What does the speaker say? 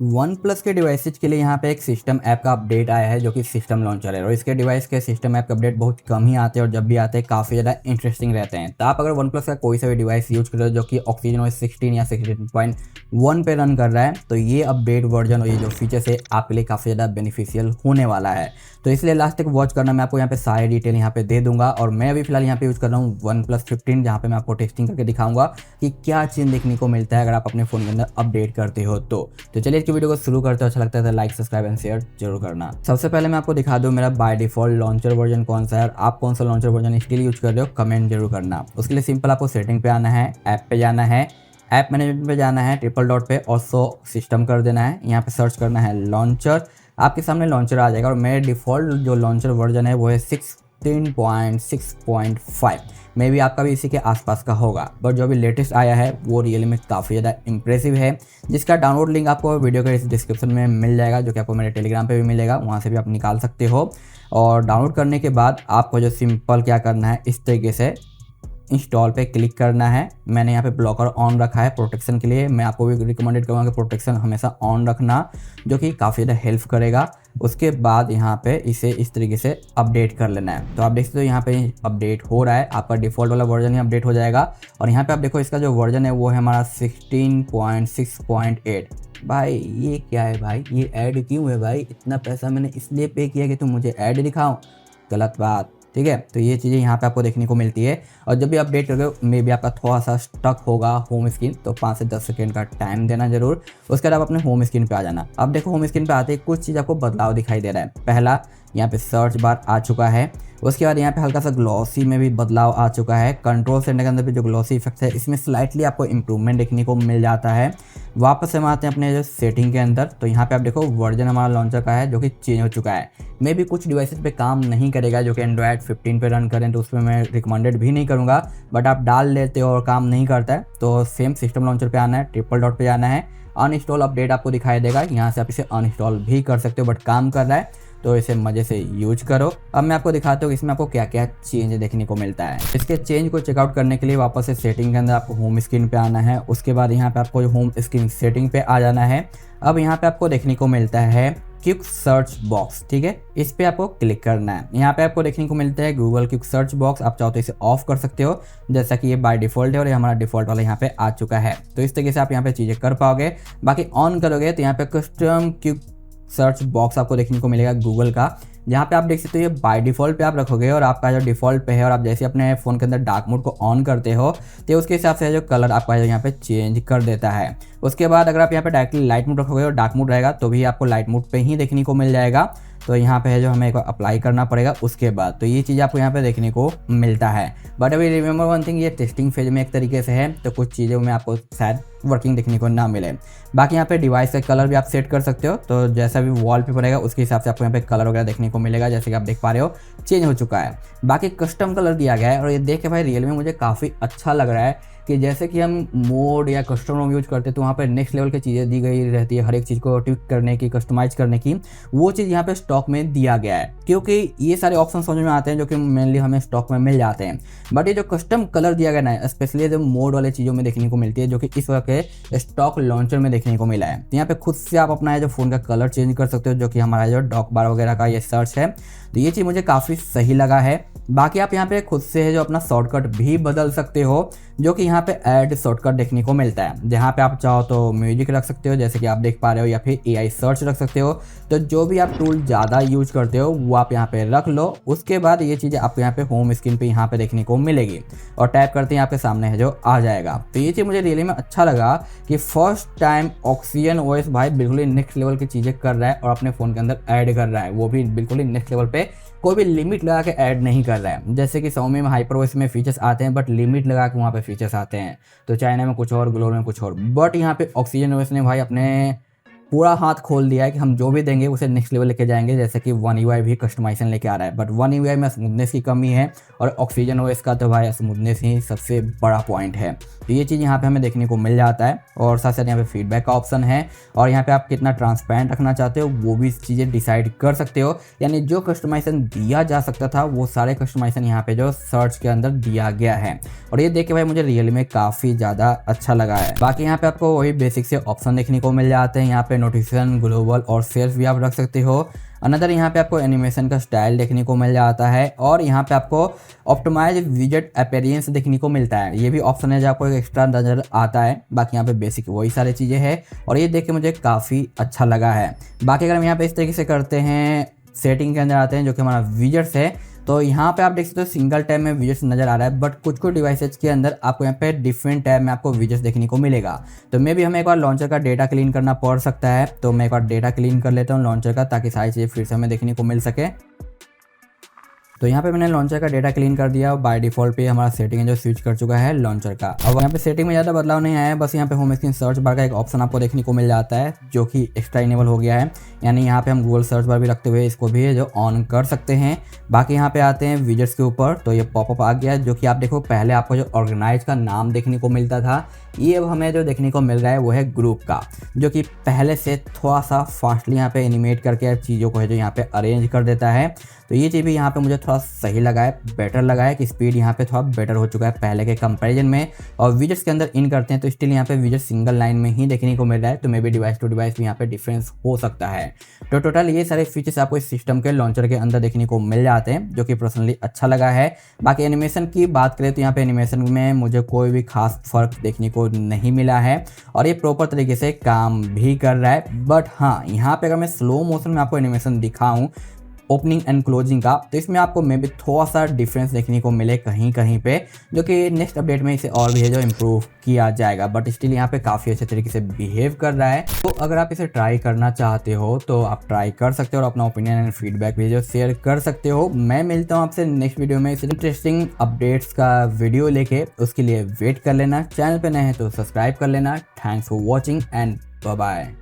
One plus के devices के लिए यहाँ पे एक सिस्टम ऐप का अपडेट आया है जो कि सिस्टम लॉन्चर है और इसके डिवाइस के सिस्टम ऐप का अपडेट बहुत कम ही आते हैं और जब भी आते हैं काफ़ी ज़्यादा इंटरेस्टिंग रहते हैं। तो आप अगर वन प्लस का कोई सा भी डिवाइस यूज कर रहे हो जो कि ऑक्सीजन OS 16 या 16.1 पे रन कर रहा है तो ये अपडेट वर्जन और ये जो फीचर्स है आपके लिए काफ़ी ज़्यादा बेनिफिशियल होने वाला है। तो इसलिए लास्ट तक वॉच करना, मैं आपको यहाँ पे सारे डिटेल यहाँ पे दे दूंगा। और मैं अभी फिलहाल यहाँ पे यूज़ कर रहा हूँ वन प्लस 15 जहाँ पे मैं आपको टेस्टिंग करके दिखाऊंगा कि क्या चीज़ देखने को मिलता है अगर आप अपने फ़ोन के अंदर अपडेट करते हो। तो चलिए इसकी वीडियो को शुरू करते हो। अच्छा लगता है तो लाइक सब्सक्राइब एंड शेयर जरूर करना। सबसे पहले मैं आपको दिखा दूँ मेरा बाय डिफॉल्ट लॉन्चर वर्जन कौन सा है और आप कौन सा लॉन्चर वर्जन इसके लिए यूज कर रहे हो, कमेंट जरूर करना। उसके लिए सिंपल आपको सेटिंग पे आना है, ऐप पे जाना है, ऐप मैनेजमेंट पे जाना है, ट्रिपल डॉट पे और सिस्टम कर देना है। यहाँ पे सर्च करना है लॉन्चर, आपके सामने लॉन्चर आ जाएगा और मेरे डिफ़ॉल्ट जो लॉन्चर वर्जन है वो है 16.6.5। मे भी आपका भी इसी के आसपास का होगा, बट जो भी लेटेस्ट आया है वो रियली में काफ़ी ज़्यादा इंप्रेसिव है, जिसका डाउनलोड लिंक आपको वीडियो के डिस्क्रिप्शन में मिल जाएगा, जो कि आपको मेरे टेलीग्राम पे भी मिलेगा, वहाँ से भी आप निकाल सकते हो। और डाउनलोड करने के बाद आपको जो सिंपल क्या करना है, इस तरीके से इंस्टॉल पे क्लिक करना है। मैंने यहाँ पे ब्लॉकर ऑन रखा है प्रोटेक्शन के लिए, मैं आपको भी रिकमेंडेड करूँगा कि प्रोटेक्शन हमेशा ऑन रखना, जो कि काफ़ी ज़्यादा हेल्प करेगा। उसके बाद यहाँ पे इसे इस तरीके से अपडेट कर लेना है। तो आप देख सकते हो यहाँ पे अपडेट हो रहा है, आपका डिफ़ॉल्ट वाला वर्जन ही अपडेट हो जाएगा। और यहाँ पे आप देखो इसका जो वर्जन है वो है हमारा 16.6.8। भाई ये क्या है भाई, ये ऐड क्यों है भाई? इतना पैसा मैंने इसलिए पे किया कि तुम मुझे ऐड दिखाओ? गलत बात, ठीक है। तो ये चीज़ें यहाँ पे आपको देखने को मिलती है। और जब भी अपडेट करोगे मे भी आपका थोड़ा सा स्टक होगा होम स्क्रीन, तो 5 से 10 सेकंड का टाइम देना जरूर। उसके बाद आप अपने होम स्क्रीन पे आ जाना। अब देखो होम स्क्रीन पे आते ही कुछ चीज़ आपको बदलाव दिखाई दे रहा है। पहला, यहाँ पे सर्च बार आ चुका है। उसके बाद यहाँ पे हल्का सा ग्लॉसी में भी बदलाव आ चुका है। कंट्रोल सेंटर के अंदर भी जो ग्लॉसी इफेक्ट है इसमें स्लाइटली आपको इंप्रूवमेंट देखने को मिल जाता है। वापस से हम आते हैं अपने जो सेटिंग के अंदर, तो यहाँ पे आप देखो वर्जन हमारा लॉन्चर का है जो कि चेंज हो चुका है। मे भी कुछ डिवाइसेस पे काम नहीं करेगा जो कि एंड्रॉयड 15 पे रन करें, तो उसमें मैं रिकमेंडेड भी नहीं करूँगा, बट आप डाल लेते हो और काम नहीं करता है तो सेम सिस्टम लॉन्चर पे आना है, ट्रिपल डॉट पे जाना है, अनइंस्टॉल अपडेट आपको दिखाई देगा। यहाँ से आप इसे अनइंस्टॉल भी कर सकते हो, बट काम कर रहा है तो इसे मज़े से यूज करो। अब मैं आपको दिखाता हूँ इसमें आपको क्या क्या चेंज देखने को मिलता है। इसके चेंज को चेकआउट करने के लिए वापस से सेटिंग के अंदर आपको होम स्क्रीन पे आना है। उसके बाद यहाँ पे आपको होम स्क्रीन सेटिंग पे आ जाना है। अब यहाँ पे आपको देखने को मिलता है क्विक सर्च बॉक्स, ठीक है, इस पे आपको क्लिक करना है। यहाँ पे आपको देखने को मिलता है गूगल क्विक सर्च बॉक्स, आप चाहो तो इसे ऑफ कर सकते हो, जैसा कि ये बाय डिफॉल्ट है और ये हमारा डिफॉल्ट वाला यहाँ पे आ चुका है। तो इस तरीके से आप यहाँ पे चीज़ें कर पाओगे। बाकी ऑन करोगे तो यहाँ पे कस्टम क्विक सर्च बॉक्स आपको देखने को मिलेगा गूगल का, जहाँ पे आप देख सकते हो ये बाय डिफ़ॉल्ट पे आप रखोगे और आपका जो डिफ़ॉल्ट पे है और आप जैसे अपने फ़ोन के अंदर डार्क मोड को ऑन करते हो तो उसके हिसाब से जो कलर आपका जो यहाँ पे चेंज कर देता है। उसके बाद अगर आप यहाँ पे डायरेक्टली लाइट मोड रखोगे और डार्क मोड रहेगा तो भी आपको लाइट मोड पे ही देखने को मिल जाएगा। तो यहाँ पे है जो हमें एक अप्लाई करना पड़ेगा उसके बाद, तो ये चीज़ आपको यहाँ पे देखने को मिलता है। बट अभी रिमेंबर वन थिंग, ये टेस्टिंग फेज में एक तरीके से है, तो कुछ चीज़ों में आपको शायद वर्किंग देखने को ना मिले। बाकी यहाँ पे डिवाइस का कलर भी आप सेट कर सकते हो, तो जैसा भी वॉलपेपर रहेगा उसके हिसाब से आपको यहाँ पे कलर वगैरह देखने को मिलेगा, जैसे कि आप देख पा रहे हो चेंज हो चुका है। बाकी कस्टम कलर दिया गया है और ये देख के भाई रियल में मुझे काफ़ी अच्छा लग रहा है कि जैसे कि हम मोड या कस्टम रोम यूज करते हैं तो वहाँ पर नेक्स्ट लेवल की चीज़ें दी गई रहती है, हर एक चीज़ को ट्विक करने की, कस्टमाइज करने की, वो चीज़ यहाँ पे स्टॉक में दिया गया है। क्योंकि ये सारे ऑप्शन समझ में आते हैं जो कि मेनली हमें स्टॉक में मिल जाते हैं, बट ये जो कस्टम कलर दिया गया है स्पेशली जो मोड वाले चीज़ों में देखने को मिलती है, जो कि इस वक्त स्टॉक लॉन्चर में देखने को मिला है। तो यहाँ पे खुद से आप अपना जो फ़ोन का कलर चेंज कर सकते हो, जो कि हमारा जो डॉक बार वगैरह का ये सर्च है, तो ये चीज़ मुझे काफ़ी सही लगा है। बाकी आप यहाँ पे खुद से है जो अपना शॉर्टकट भी बदल सकते हो, जो कि यहाँ पे ऐड शॉर्टकट देखने को मिलता है, जहाँ पे आप चाहो तो म्यूजिक रख सकते हो जैसे कि आप देख पा रहे हो, या फिर AI सर्च रख सकते हो। तो जो भी आप टूल ज़्यादा यूज करते हो वो आप यहाँ पे रख लो। उसके बाद ये चीज़ें आपको यहाँ पे होम स्क्रीन पे यहाँ पे देखने को मिलेगी और टैप करते हैं आपके सामने है जो आ जाएगा। तो ये चीज़ मुझे रियली में अच्छा लगा कि फर्स्ट टाइम ऑक्सीजन OS भाई बिल्कुल ही नेक्स्ट लेवल की चीज़ें कर रहा है और अपने फ़ोन के अंदर ऐड कर रहा है, वो भी बिल्कुल ही नेक्स्ट लेवल पे, कोई भी लिमिट लगा के ऐड नहीं कर रहा है। जैसे कि Xiaomi में HyperOS में फीचर्स आते हैं बट लिमिट लगा के वहाँ पे फीचर्स आते हैं, तो चाइना में कुछ और, ग्लोबल में कुछ और, बट यहाँ पे ऑक्सीजन OS ने भाई अपने पूरा हाथ खोल दिया है कि हम जो भी देंगे उसे नेक्स्ट लेवल लेके जाएंगे। जैसे कि One UI भी कस्टमाइजेशन लेके आ रहा है, बट One UI में स्मूथनेस की कमी है और ऑक्सीजन OS का तो भाई स्मूथनेस ही सबसे बड़ा पॉइंट है। तो ये चीज़ यहाँ पे हमें देखने को मिल जाता है और साथ साथ यहाँ पे फीडबैक का ऑप्शन है और यहाँ पे आप कितना ट्रांसपेरेंट रखना चाहते हो वो भी चीज़ें डिसाइड कर सकते हो। यानी जो कस्टमाइजेशन दिया जा सकता था वो सारे कस्टमाइजेशन यहाँ पे जो सर्च के अंदर दिया गया है और ये देख के भाई मुझे रियल में काफ़ी ज़्यादा अच्छा लगा है। बाकी यहाँ पे आपको वही बेसिक से ऑप्शन देखने को मिल जाते हैं। यहाँ पे नोटिफिकेशन, ग्लोबल और सेल्फ भी आप रख सकते हो। अनदर यहाँ पे आपको एनिमेशन का स्टाइल देखने को मिल जाता है और यहाँ पे आपको ऑप्टिमाइज विजेट अपीयरेंस देखने को मिलता है। ये भी ऑप्शन है जो आपको एक एक्स्ट्रा नज़र आता है। बाकी यहाँ पे बेसिक वही सारी चीज़ें हैं और ये देख के मुझे काफ़ी अच्छा लगा है। बाकी अगर हम यहाँ पे इस तरीके से करते हैं, सेटिंग के अंदर आते हैं जो कि हमारा विजेट्स है, तो यहाँ पे आप देख सकते हो सिंगल टैब में विजेट्स नजर आ रहा है, बट कुछ कुछ डिवाइसेज के अंदर आपको यहाँ पे डिफरेंट टैब में आपको विजेट्स देखने को मिलेगा। तो मे भी हमें एक बार लॉन्चर का डेटा क्लीन करना पड़ सकता है, तो मैं एक बार डेटा क्लीन कर लेता हूँ लॉन्चर का, ताकि सारी चीज़ें फिर से हमें देखने को मिल सके। तो यहाँ पे मैंने लॉन्चर का डेटा क्लीन कर दिया और बाय डिफॉल्ट पे हमारा सेटिंग है जो स्विच कर चुका है लॉन्चर का। अब यहाँ पे सेटिंग में ज़्यादा बदलाव नहीं आया है, बस यहाँ पे होम स्क्रीन सर्च बार का एक ऑप्शन आपको देखने को मिल जाता है जो कि एक्स्ट्रा इनेबल हो गया है, यानी यहाँ पे हम गूगल सर्च बार भी रखते हुए इसको भी जो ऑन कर सकते हैं। बाकी यहाँ पे आते हैं विजेट्स के ऊपर, तो ये पॉपअप आ गया जो कि आप देखो पहले आपको जो ऑर्गेनाइज का नाम देखने को मिलता था, ये अब हमें जो देखने को मिल रहा है वो है ग्रुप का, जो कि पहले से थोड़ा सा फास्टली यहाँ पे एनिमेट करके चीज़ों को है जो यहाँ पे अरेंज कर देता है। तो ये चीज़ भी यहाँ पे मुझे थोड़ा सही लगा है, बेटर लगा है कि स्पीड यहाँ पे थोड़ा बेटर हो चुका है पहले के कंपैरिजन में। और विजेट्स के अंदर इन करते हैं तो स्टिल यहाँ पे विजेट सिंगल लाइन में ही देखने को मिल रहा है, तो maybe device to device भी यहाँ पे डिफरेंस हो सकता है। तो टोटल ये सारे फीचर्स आपको इस सिस्टम के लॉन्चर के अंदर देखने को मिल जाते हैं, जो कि पर्सनली अच्छा लगा है। बाकी एनिमेशन की बात करें तो यहाँ पे एनिमेशन में मुझे कोई भी खास फर्क देखने को नहीं मिला है और ये प्रॉपर तरीके से काम भी कर रहा है। बट हाँ, यहाँ पे अगर मैं स्लो मोशन में आपको एनिमेशन दिखाऊं ओपनिंग एंड क्लोजिंग का, तो इसमें आपको मे बी थोड़ा सा डिफरेंस देखने को मिले कहीं कहीं पे, जो कि नेक्स्ट अपडेट में इसे और भी है जो इम्प्रूव किया जाएगा। बट स्टिल यहाँ पे काफ़ी अच्छे तरीके से बिहेव कर रहा है। तो अगर आप इसे ट्राई करना चाहते हो तो आप ट्राई कर सकते हो और अपना ओपिनियन एंड फीडबैक भी जो शेयर कर सकते हो। मैं मिलता हूँ आपसे नेक्स्ट वीडियो में इस इंटरेस्टिंग अपडेट्स का वीडियो लेके, उसके लिए वेट कर लेना। चैनल पर नए हैं तो सब्सक्राइब कर लेना। Thanks for watching and bye bye.